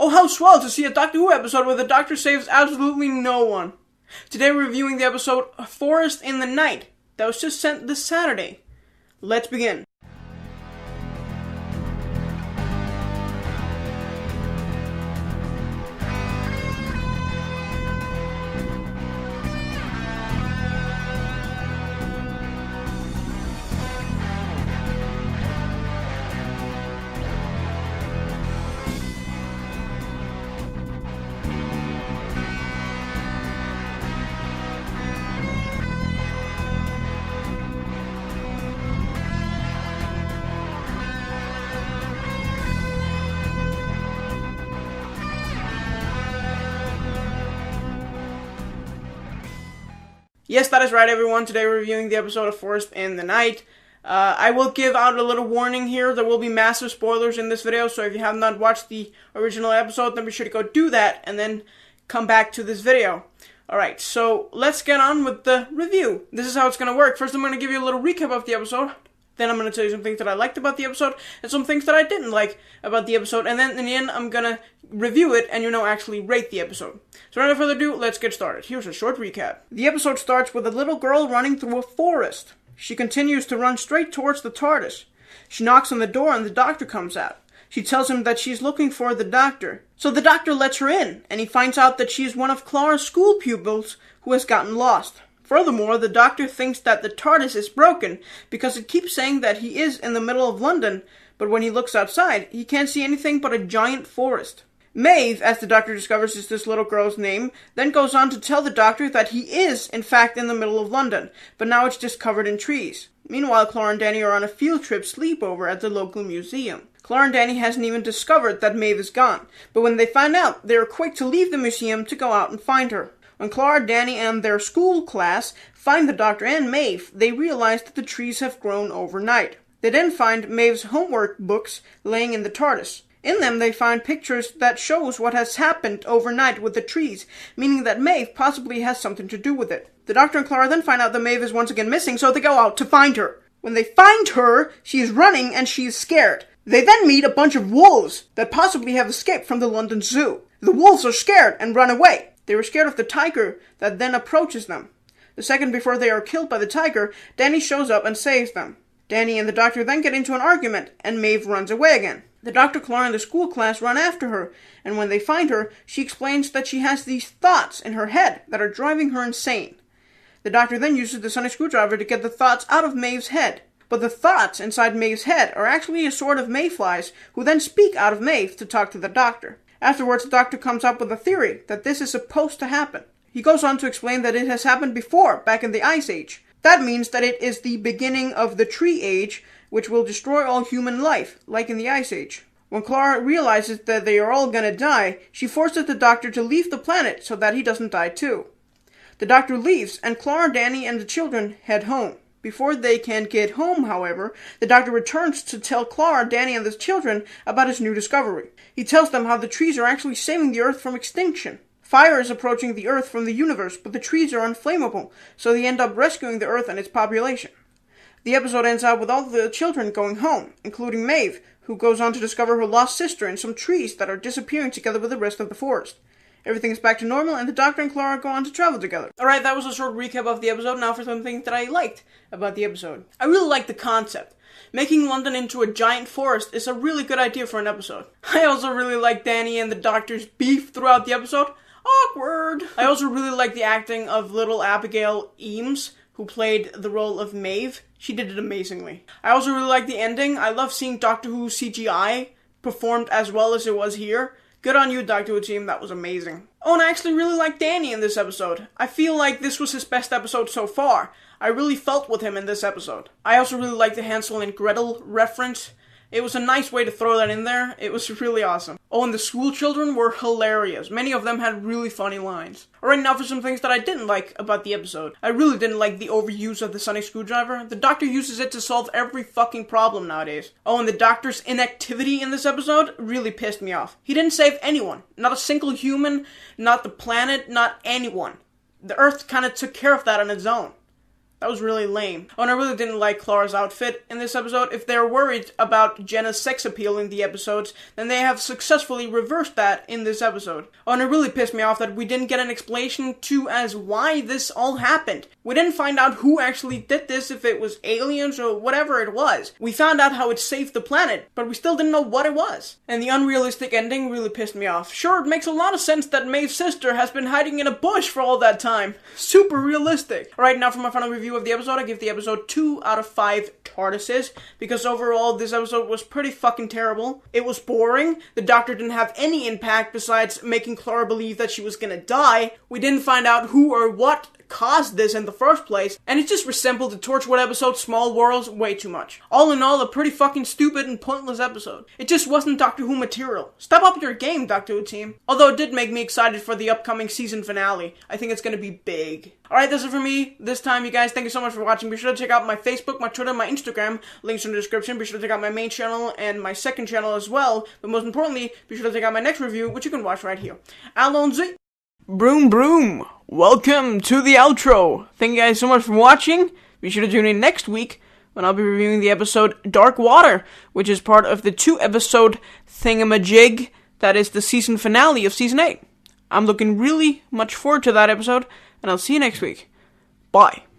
Oh, how swell to see a Doctor Who episode where the Doctor saves absolutely no one. Today we're reviewing the episode Forest in the Night that was just sent this Saturday. Let's begin. Yes, that is right, everyone. Today we're reviewing the episode of Forest in the Night. I will give out a little warning here. There will be massive spoilers in this video, so if you have not watched the original episode, then be sure to go do that, and then come back to this video. Alright, so let's get on with the review. This is how it's going to work. First, I'm going to give you a little recap of the episode. Then I'm going to tell you some things that I liked about the episode, and some things that I didn't like about the episode, and then in the end, I'm going to review it and, actually rate the episode. So without further ado, let's get started. Here's a short recap. The episode starts with a little girl running through a forest. She continues to run straight towards the TARDIS. She knocks on the door and the Doctor comes out. She tells him that she's looking for the Doctor. So the Doctor lets her in, and he finds out that she's one of Clara's school pupils who has gotten lost. Furthermore, the Doctor thinks that the TARDIS is broken because it keeps saying that he is in the middle of London, but when he looks outside, he can't see anything but a giant forest. Maeve, as the Doctor discovers is this little girl's name, then goes on to tell the Doctor that he is, in fact, in the middle of London, but now it's just covered in trees. Meanwhile, Clara and Danny are on a field trip sleepover at the local museum. Clara and Danny hasn't even discovered that Maeve is gone, but when they find out, they are quick to leave the museum to go out and find her. When Clara, Danny, and their school class find the Doctor and Maeve, they realize that the trees have grown overnight. They then find Maeve's homework books laying in the TARDIS. In them, they find pictures that shows what has happened overnight with the trees, meaning that Maeve possibly has something to do with it. The Doctor and Clara then find out that Maeve is once again missing, so they go out to find her. When they find her, she is running and she is scared. They then meet a bunch of wolves that possibly have escaped from the London Zoo. The wolves are scared and run away. They were scared of the tiger that then approaches them. The second before they are killed by the tiger, Danny shows up and saves them. Danny and the Doctor then get into an argument, and Maeve runs away again. The Doctor, Clara, and the school class run after her, and when they find her, she explains that she has these thoughts in her head that are driving her insane. The Doctor then uses the sonic screwdriver to get the thoughts out of Maeve's head. But the thoughts inside Maeve's head are actually a sort of mayflies, who then speak out of Maeve to talk to the Doctor. Afterwards, the Doctor comes up with a theory that this is supposed to happen. He goes on to explain that it has happened before, back in the Ice Age. That means that it is the beginning of the Tree Age, which will destroy all human life, like in the Ice Age. When Clara realizes that they are all gonna die, she forces the Doctor to leave the planet so that he doesn't die too. The Doctor leaves, and Clara, Danny, and the children head home. Before they can get home, however, the Doctor returns to tell Clara, Danny, and the children about his new discovery. He tells them how the trees are actually saving the Earth from extinction. Fire is approaching the Earth from the universe, but the trees are unflammable, so they end up rescuing the Earth and its population. The episode ends out with all the children going home, including Maeve, who goes on to discover her lost sister and some trees that are disappearing together with the rest of the forest. Everything is back to normal, and the Doctor and Clara go on to travel together. Alright, that was a short recap of the episode. Now for some things that I liked about the episode. I really liked the concept. Making London into a giant forest is a really good idea for an episode. I also really liked Danny and the Doctor's beef throughout the episode. Awkward! I also really liked the acting of little Abigail Eames, who played the role of Maeve. She did it amazingly. I also really liked the ending. I love seeing Doctor Who CGI performed as well as it was here. Good on you, Doctor Who team, that was amazing. Oh, and I actually really liked Danny in this episode. I feel like this was his best episode so far. I really felt with him in this episode. I also really liked the Hansel and Gretel reference. It was a nice way to throw that in there. It was really awesome. Oh, and the school children were hilarious. Many of them had really funny lines. Alright, now for some things that I didn't like about the episode. I really didn't like the overuse of the sonic screwdriver. The Doctor uses it to solve every fucking problem nowadays. Oh, and the Doctor's inactivity in this episode really pissed me off. He didn't save anyone. Not a single human, not the planet, not anyone. The Earth kind of took care of that on its own. That was really lame. Oh, and I really didn't like Clara's outfit in this episode. If they're worried about Jenna's sex appeal in the episodes, then they have successfully reversed that in this episode. Oh, and it really pissed me off that we didn't get an explanation to as why this all happened. We didn't find out who actually did this, if it was aliens or whatever it was. We found out how it saved the planet, but we still didn't know what it was. And the unrealistic ending really pissed me off. Sure, it makes a lot of sense that Maeve's sister has been hiding in a bush for all that time. Super realistic. Alright, now for my final review of the episode, I give the episode 2 out of 5 TARDISes, because overall this episode was pretty fucking terrible. It was boring. The Doctor didn't have any impact besides making Clara believe that she was gonna die. We didn't find out who or what caused this in the first place, and it just resembled the Torchwood episode Small Worlds way too much. All in all, a pretty fucking stupid and pointless episode. It just wasn't Doctor Who material. Step up your game, Doctor Who team. Although it did make me excited for the upcoming season finale. I think it's gonna be big. Alright, that's it for me this time, you guys. Thank you so much for watching. Be sure to check out my Facebook, my Twitter, my Instagram. Links in the description. Be sure to check out my main channel and my second channel as well. But most importantly, be sure to check out my next review, which you can watch right here. Alonzi. Broom broom. Welcome to the outro. Thank you guys so much for watching. Be sure to tune in next week when I'll be reviewing the episode Dark Water, which is part of the 2-episode thingamajig that is the season finale of season 8. I'm looking really much forward to that episode, and I'll see you next week. Bye.